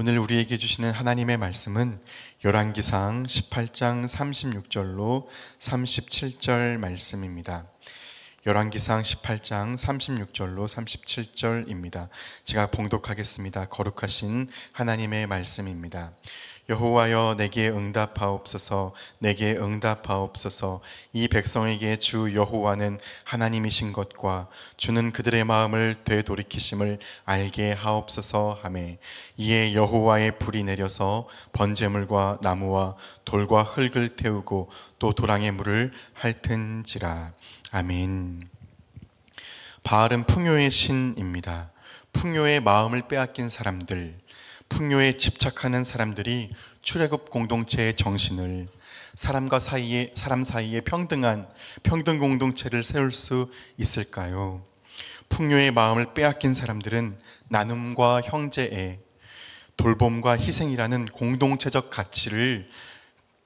오늘 우리에게 주시는 하나님의 말씀은 열왕기상 18장 36절로 37절 말씀입니다. 열왕기상 18장 36절로 37절입니다. 제가 봉독하겠습니다. 거룩하신 하나님의 말씀입니다. 여호와여, 내게 응답하옵소서. 내게 응답하옵소서. 이 백성에게 주 여호와는 하나님이신 것과 주는 그들의 마음을 되돌이키심을 알게 하옵소서 하매, 이에 여호와의 불이 내려서 번제물과 나무와 돌과 흙을 태우고 또 도랑의 물을 핥은지라. 아멘. 바알은 풍요의 신입니다. 풍요의 마음을 빼앗긴 사람들, 풍요에 집착하는 사람들이 출애굽 공동체의 정신을, 사람 사이에 평등 공동체를 세울 수 있을까요? 풍요의 마음을 빼앗긴 사람들은 나눔과 형제애, 돌봄과 희생이라는 공동체적 가치를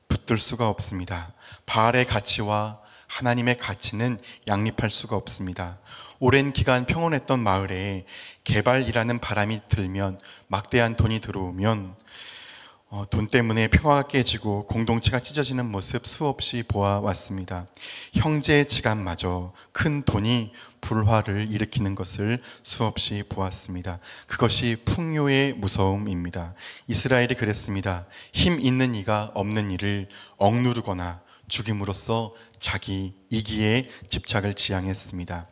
붙들 수가 없습니다. 바알의 가치와 하나님의 가치는 양립할 수가 없습니다. 오랜 기간 평온했던 마을에 개발이라는 바람이 들면, 막대한 돈이 들어오면 돈 때문에 평화가 깨지고 공동체가 찢어지는 모습 수없이 보아왔습니다. 형제의 지간마저 큰 돈이 불화를 일으키는 것을 수없이 보았습니다. 그것이 풍요의 무서움입니다. 이스라엘이 그랬습니다. 힘 있는 이가 없는 이를 억누르거나 죽임으로써 자기 이기에 집착을 지향했습니다.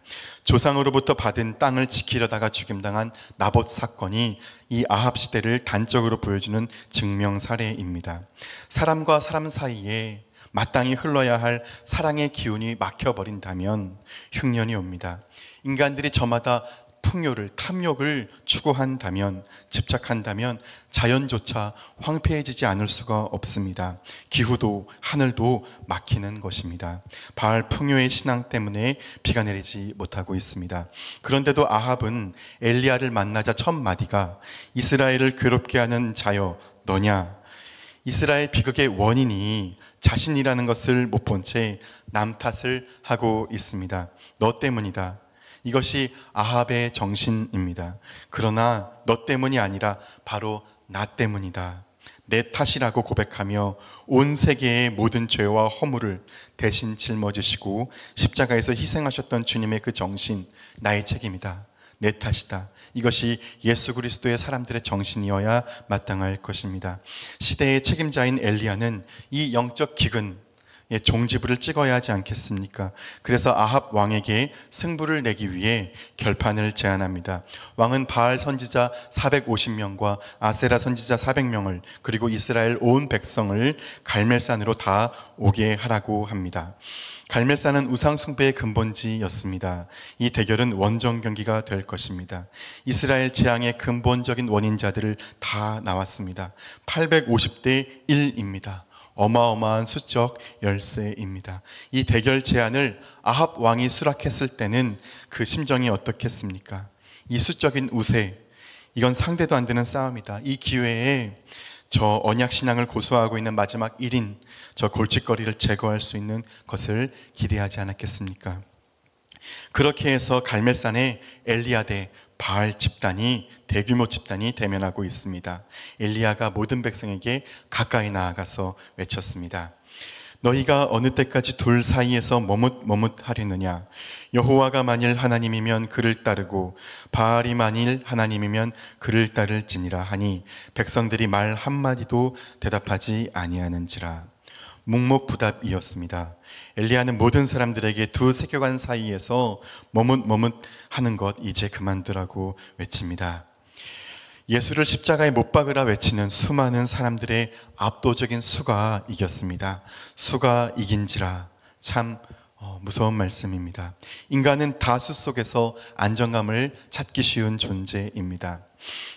조상으로부터 받은 땅을 지키려다가 죽임당한 나봇 사건이 이 아합 시대를 단적으로 보여주는 증명 사례입니다. 사람과 사람 사이에 마땅히 흘러야 할 사랑의 기운이 막혀버린다면 흉년이 옵니다. 인간들이 저마다 풍요를, 탐욕을 추구한다면, 집착한다면 자연조차 황폐해지지 않을 수가 없습니다. 기후도 하늘도 막히는 것입니다. 바알 풍요의 신앙 때문에 비가 내리지 못하고 있습니다. 그런데도 아합은 엘리야를 만나자 첫 마디가 이스라엘을 괴롭게 하는 자여 너냐? 이스라엘 비극의 원인이 자신이라는 것을 못 본 채 남 탓을 하고 있습니다. 너 때문이다. 이것이 아합의 정신입니다. 그러나 너 때문이 아니라 바로 나 때문이다. 내 탓이라고 고백하며 온 세계의 모든 죄와 허물을 대신 짊어지시고 십자가에서 희생하셨던 주님의 그 정신, 나의 책임이다. 내 탓이다. 이것이 예수 그리스도의 사람들의 정신이어야 마땅할 것입니다. 시대의 책임자인 엘리야는 이 영적 기근, 종지부를 찍어야 하지 않겠습니까? 그래서 아합 왕에게 승부를 내기 위해 결판을 제안합니다. 왕은 바알 선지자 450명과 아세라 선지자 400명을 그리고 이스라엘 온 백성을 갈멜산으로 다 오게 하라고 합니다. 갈멜산은 우상 숭배의 근본지였습니다. 이 대결은 원정 경기가 될 것입니다. 이스라엘 재앙의 근본적인 원인자들을 다 나왔습니다. 850대 1입니다. 어마어마한 수적 열세입니다. 이 대결 제안을 아합 왕이 수락했을 때는 그 심정이 어떻겠습니까? 이 수적인 우세, 이건 상대도 안 되는 싸움이다. 이 기회에 저 언약 신앙을 고수하고 있는 마지막 1인, 저 골칫거리를 제거할 수 있는 것을 기대하지 않았겠습니까? 그렇게 해서 갈멜산에 엘리야 대 바알 집단이, 대규모 집단이 대면하고 있습니다. 엘리야가 모든 백성에게 가까이 나아가서 외쳤습니다. 너희가 어느 때까지 둘 사이에서 머뭇하려느냐? 여호와가 만일 하나님이면 그를 따르고 바알이 만일 하나님이면 그를 따를지니라 하니 백성들이 말 한마디도 대답하지 아니하는지라. 묵묵부답이었습니다. 엘리야는 모든 사람들에게 두 세계관 사이에서 머뭇하는 것 이제 그만두라고 외칩니다. 예수를 십자가에 못 박으라 외치는 수많은 사람들의 압도적인 수가 이겼습니다. 수가 이긴지라. 참 무서운 말씀입니다. 인간은 다수 속에서 안정감을 찾기 쉬운 존재입니다.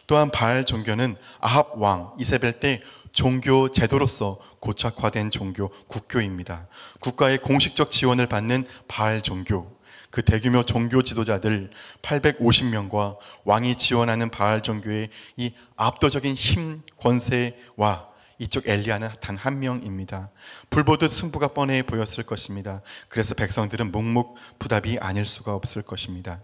또한 바알 종교는 아합 왕 이세벨 때 종교 제도로서 고착화된 종교, 국교입니다. 국가의 공식적 지원을 받는 바알 종교, 그 대규모 종교 지도자들 850명과 왕이 지원하는 바알 종교의 이 압도적인 힘, 권세와 이쪽 엘리야는 단 한 명입니다. 불보듯 승부가 뻔해 보였을 것입니다. 그래서 백성들은 묵묵부답이 아닐 수가 없을 것입니다.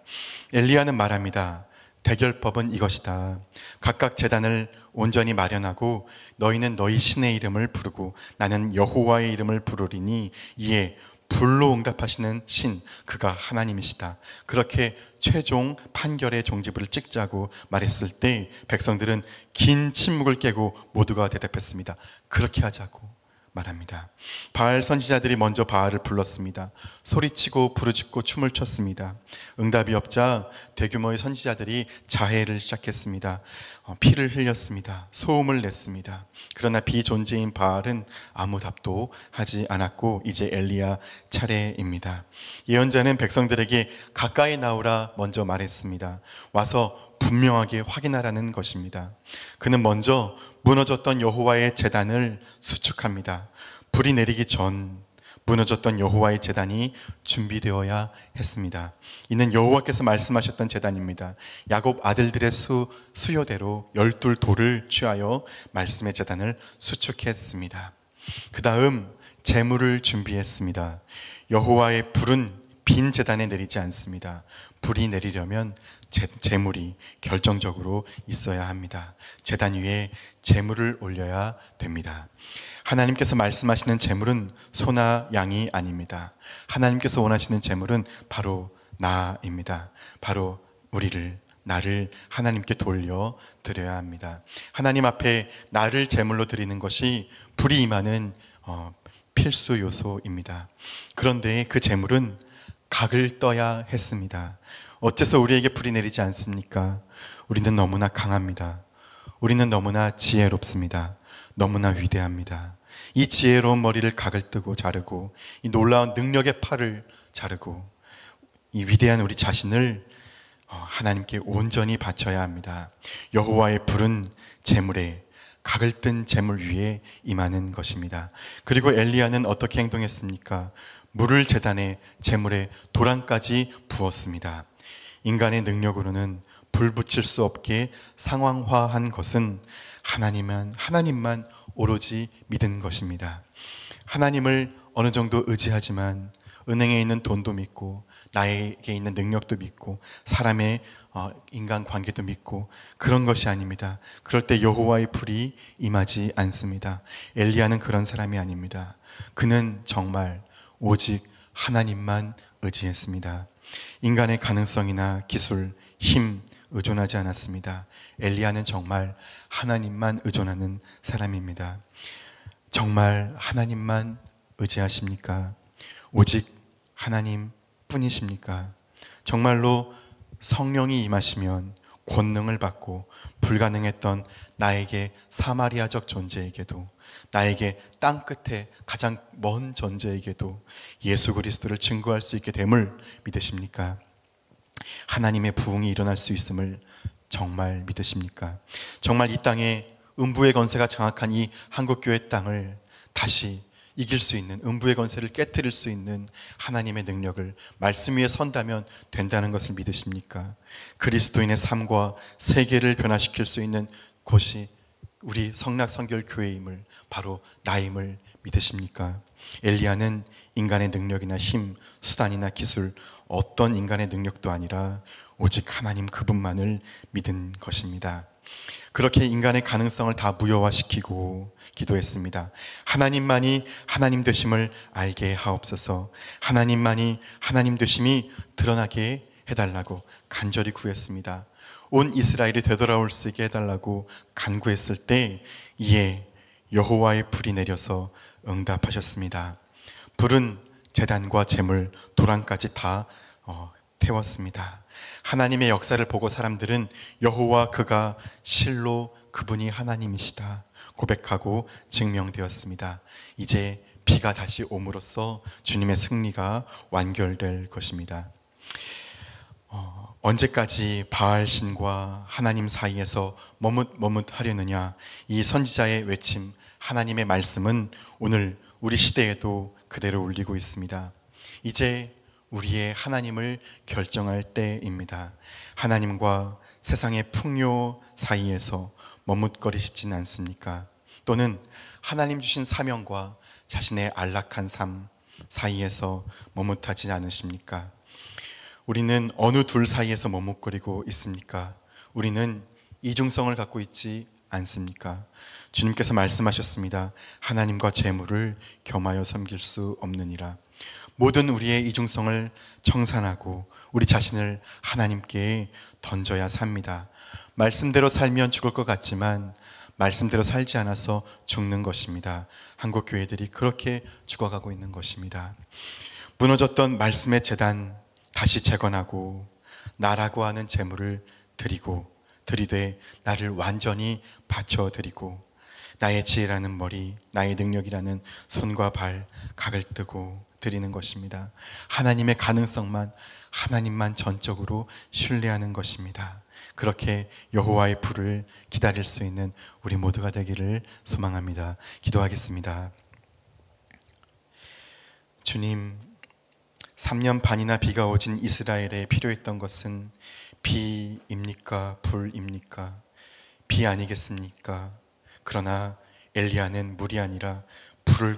엘리야는 말합니다. 대결법은 이것이다. 각각 제단을 온전히 마련하고 너희는 너희 신의 이름을 부르고 나는 여호와의 이름을 부르리니 이에 불로 응답하시는 신, 그가 하나님이시다. 그렇게 최종 판결의 종지부를 찍자고 말했을 때 백성들은 긴 침묵을 깨고 모두가 대답했습니다. 그렇게 하자고 말합니다. 바알 선지자들이 먼저 바알을 불렀습니다. 소리치고 부르짖고 춤을 췄습니다. 응답이 없자 대규모의 선지자들이 자해를 시작했습니다. 피를 흘렸습니다. 소음을 냈습니다. 그러나 비존재인 바알은 아무 답도 하지 않았고 이제 엘리야 차례입니다. 예언자는 백성들에게 가까이 나오라 먼저 말했습니다. 와서 분명하게 확인하라는 것입니다. 그는 먼저 무너졌던 여호와의 제단을 수축합니다. 불이 내리기 전 무너졌던 여호와의 제단이 준비되어야 했습니다. 이는 여호와께서 말씀하셨던 제단입니다. 야곱 아들들의 수요대로 12돌을 취하여 말씀의 제단을 수축했습니다. 그 다음 제물을 준비했습니다. 여호와의 불은 빈 제단에 내리지 않습니다. 불이 내리려면 제물이 결정적으로 있어야 합니다. 제단 위에 제물을 올려야 됩니다. 하나님께서 말씀하시는 제물은 소나 양이 아닙니다. 하나님께서 원하시는 제물은 바로 나입니다. 바로 나를 하나님께 돌려 드려야 합니다. 하나님 앞에 나를 제물로 드리는 것이 불이 임하는 필수 요소입니다. 그런데 그 제물은 각을 떠야 했습니다. 어째서 우리에게 불이 내리지 않습니까? 우리는 너무나 강합니다. 우리는 너무나 지혜롭습니다. 너무나 위대합니다. 이 지혜로운 머리를 각을 뜨고 자르고 이 놀라운 능력의 팔을 자르고 이 위대한 우리 자신을 하나님께 온전히 바쳐야 합니다. 여호와의 불은 제물에 각을 뜬 제물 위에 임하는 것입니다. 그리고 엘리야는 어떻게 행동했습니까? 물을 제단에 제물에 도랑까지 부었습니다. 인간의 능력으로는 불 붙일 수 없게 상황화한 것은 하나님만 오로지 믿은 것입니다. 하나님을 어느 정도 의지하지만 은행에 있는 돈도 믿고 나에게 있는 능력도 믿고 사람의 인간관계도 믿고 그런 것이 아닙니다. 그럴 때 여호와의 불이 임하지 않습니다. 엘리야는 그런 사람이 아닙니다. 그는 정말 오직 하나님만 의지했습니다. 인간의 가능성이나 기술, 힘 의존하지 않았습니다. 엘리야는 정말 하나님만 의존하는 사람입니다. 정말 하나님만 의지하십니까? 오직 하나님 뿐이십니까? 정말로 성령이 임하시면 권능을 받고 불가능했던 나에게 사마리아적 존재에게도 나에게 땅끝에 가장 먼 존재에게도 예수 그리스도를 증거할 수 있게 됨을 믿으십니까? 하나님의 부흥이 일어날 수 있음을 정말 믿으십니까? 정말 이 땅에 음부의 권세가 장악한 이 한국교회 땅을 다시 이길 수 있는, 음부의 권세를 깨뜨릴 수 있는 하나님의 능력을 말씀 위에 선다면 된다는 것을 믿으십니까? 그리스도인의 삶과 세계를 변화시킬 수 있는 곳이 우리 성락성결교회임을, 바로 나임을 믿으십니까? 엘리야는 인간의 능력이나 힘, 수단이나 기술, 어떤 인간의 능력도 아니라 오직 하나님 그분만을 믿은 것입니다. 그렇게 인간의 가능성을 다 무효화시키고 기도했습니다. 하나님만이 하나님 되심을 알게 하옵소서. 하나님만이 하나님 되심이 드러나게 해달라고 간절히 구했습니다. 온 이스라엘이 되돌아올 수 있게 해달라고 간구했을 때 이에 여호와의 불이 내려서 응답하셨습니다. 불은 제단과 제물, 도랑까지 다 태웠습니다. 하나님의 역사를 보고 사람들은 여호와 그가 실로 그분이 하나님이시다 고백하고 증명되었습니다. 이제 비가 다시 옴으로써 주님의 승리가 완결될 것입니다. 언제까지 바알 신과 하나님 사이에서 머뭇머뭇하려느냐? 이 선지자의 외침, 하나님의 말씀은 오늘 우리 시대에도 그대로 울리고 있습니다. 이제 우리의 하나님을 결정할 때입니다. 하나님과 세상의 풍요 사이에서 머뭇거리시진 않습니까? 또는 하나님 주신 사명과 자신의 안락한 삶 사이에서 머뭇하지 않으십니까? 우리는 어느 둘 사이에서 머뭇거리고 있습니까? 우리는 이중성을 갖고 있지 않습니까? 주님께서 말씀하셨습니다. 하나님과 재물을 겸하여 섬길 수 없느니라. 모든 우리의 이중성을 청산하고 우리 자신을 하나님께 던져야 삽니다. 말씀대로 살면 죽을 것 같지만 말씀대로 살지 않아서 죽는 것입니다. 한국 교회들이 그렇게 죽어가고 있는 것입니다. 무너졌던 말씀의 제단 다시 재건하고 나라고 하는 재물을 드리되 나를 완전히 바쳐드리고 나의 지혜라는 머리, 나의 능력이라는 손과 발, 각을 뜨고 드리는 것입니다. 하나님의 가능성만, 하나님만 전적으로 신뢰하는 것입니다. 그렇게 여호와의 불을 기다릴 수 있는 우리 모두가 되기를 소망합니다. 기도하겠습니다. 주님, 3년 반이나 비가 오진 이스라엘에 필요했던 것은 비입니까? 불입니까? 비 아니겠습니까? 그러나 엘리야는 물이 아니라 불을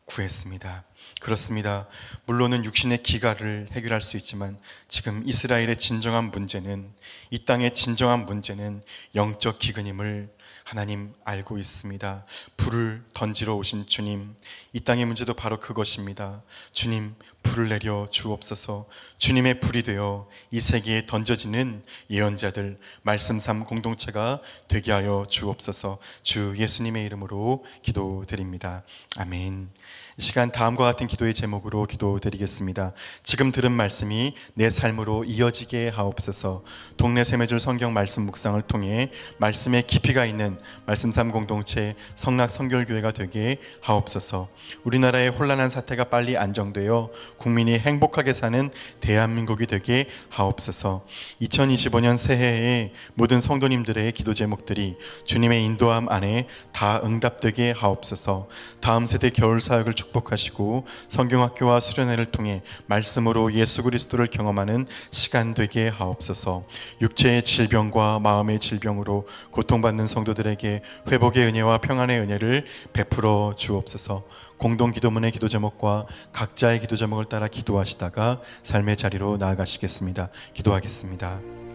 구했습니다. 그렇습니다. 물론은 육신의 기가를 해결할 수 있지만 지금 이스라엘의 진정한 문제는, 이 땅의 진정한 문제는 영적 기근임을 하나님 알고 있습니다. 불을 던지러 오신 주님, 이 땅의 문제도 바로 그것입니다. 주님, 불을 내려 주옵소서. 주님의 불이 되어 이 세계에 던져지는 예언자들, 말씀 삶 공동체가 되게 하여 주옵소서. 주 예수님의 이름으로 기도드립니다. 아멘. 이 시간 다음과 같은 기도의 제목으로 기도드리겠습니다. 지금 들은 말씀이 내 삶으로 이어지게 하옵소서. 동네 세매줄 성경 말씀 묵상을 통해 말씀의 깊이가 있는 말씀 삶 공동체 성락 성결교회가 되게 하옵소서. 우리나라의 혼란한 사태가 빨리 안정되어 국민이 행복하게 사는 대한민국이 되게 하옵소서. 2025년 새해에 모든 성도님들의 기도 제목들이 주님의 인도함 안에 다 응답되게 하옵소서. 다음 세대 겨울 사역을 축복하시고 성경학교와 수련회를 통해 말씀으로 예수 그리스도를 경험하는 시간 되게 하옵소서. 육체의 질병과 마음의 질병으로 고통받는 성도들에게 회복의 은혜와 평안의 은혜를 베풀어 주옵소서. 공동 기도문의 기도 제목과 각자의 기도 제목을 따라 기도하시다가 삶의 자리로 나아가시겠습니다. 기도하겠습니다.